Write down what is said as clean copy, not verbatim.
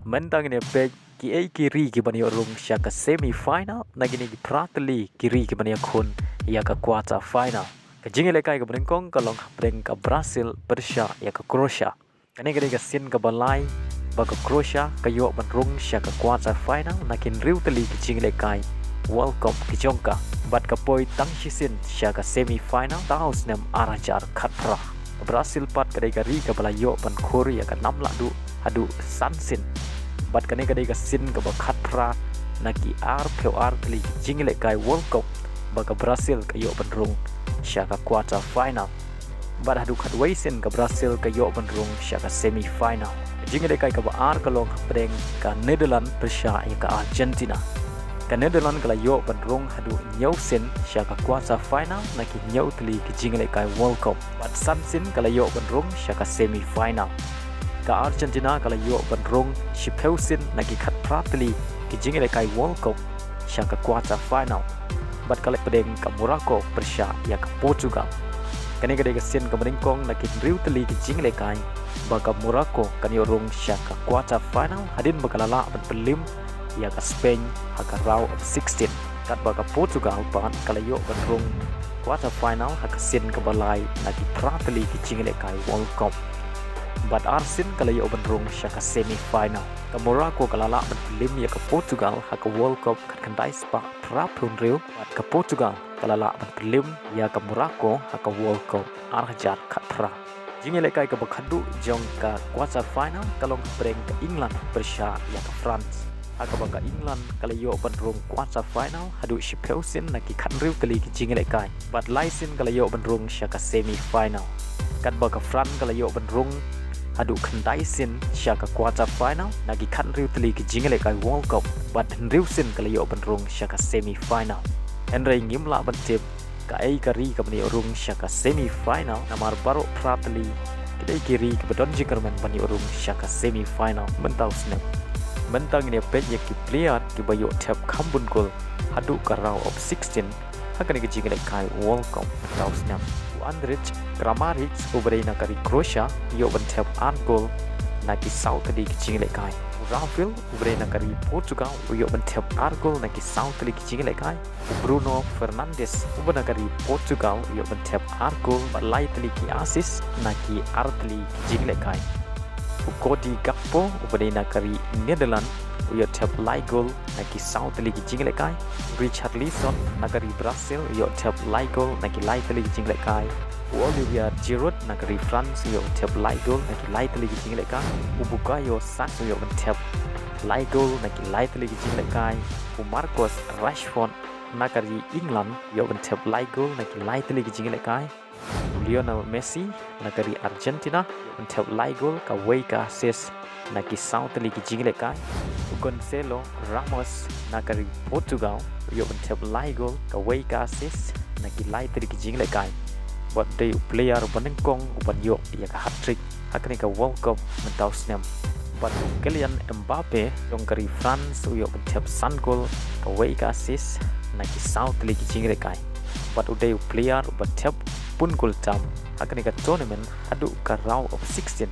Mentang ini peg kiri kibani Rung syaka semi final nagini prateli kiri kibani kun ia ke quarter final. Kejingi lekai ke berengkong kalong breng ke Brazil Persia ia ke Croatia. Kani kini ke sin ke balai baka Croatia ke yok Rung syaka quarter final nakin riu teli kejingi lekai World Cup kejongka. Bat ke poi tang shisin syaka semi final taus nem arajar katpra. Brazil pat kadai kari ke balai yok Korea ke 6 ladu adu sansin. Bat kani kadai ka sin ka bakat pra naki ar teli jingle kai World Cup baka Brazil ka yo Rung syaka quarter final. Bat hadu kat sin ka Brazil ka yo Rung syaka semi final. Jingle kai ka ar kalong breng ka Netherlands Persia ya ka Argentina. Ka Netherlands ka yo Rung hadu nyau sin syaka quarter final naki nyau teli ki jingle kai World Cup. Bat sansin ka yo Rung syaka semi final. Ka Argentina kalau yo Rung shipeusin nagi kat prateli kijing lekai World Cup syaka quarter final. Bat kali pedeng ka Morocco Persia ya ke Portugal. Kani kadai kesin ka meningkong nagi riu teli kijing lekai baka Morocco kan yo Rung syaka quarter final hadin bakalala ban pelim ya ke Spain haka round of 16. Kat baka Portugal pan kalau yo Rung quarter final haka sin ke balai nagi prateli kijing lekai World Cup. Bat Arsin kalau yo Rung syaka semi final. Ke Morocco kalala berpelim ya ke Portugal haka World Cup kat kendai spak prapun riu. Bat ke Portugal kalala berpelim ya ke Morocco haka World Cup arjar kat pra. Jingi lekai ke bakadu jong ke quarter final kalau breng ke England Persia ya ke France. Haka baka England kalau yo Rung quarter final hadu shipeusin naki kat riu teli ke jingi lekai. Bat laisin kalau yo Rung syaka semi final. Kat baka France kalau yo Rung hadu kendai sin syaka quarter final nagi kan riu teli ke jingle kai World Cup bat riu sin kala yo Rung syaka semi final. Henry ngimla bentip ka ai kari ka bani Rung syaka semi final namar baru prateli kedai kiri ke bedon jikermen bani Rung syaka semi final mentau snap. Mentang ini pet ya ki player ki bayo tap kambun gol hadu ka round of 16 hakani ke jingle kai World Cup mentau snap. Andrich Kramaric ubrena kari Croatia yo bentep gol naki South di kecing lekai. Rafael ubrena kari Portugal yo bentep gol naki South di kecing lekai. Bruno Fernandes ubrena kari Portugal yo bentep gol balai teli ki assist naki teli kecing lekai. Cody Gakpo ubrena kari Netherlands yo tep lai gol naki South teli kecing lekai. Richard Lisson nagari Brazil yo tep lai gol naki lai teli kecing lekai. Olivia Giroud nagari France yo tep lai gol naki lai teli kecing lekai. Bukayo Saka yo tep lai gol naki lai teli kecing lekai. Marcus Rashford nagari England yo tep lai gol naki lai teli kecing lekai. Lionel Messi nagari Argentina yo tep lai gol ka wei ka assist naki South teli kecing lekai. Gonzalo Ramos nagari Portugal yo tep lai gol ka wei ka assist naki lai teli kecing lekai. Buat day player banengkong uban yo ya ka hat-trick hakani ka World Cup mentau snam. Buat Kylian Mbappe yang kari France yo tep san gol ka wei ka assist naki South teli kecing lekai. Buat day player uban tep pun gol tam hakani ka tournament adu ka round of 16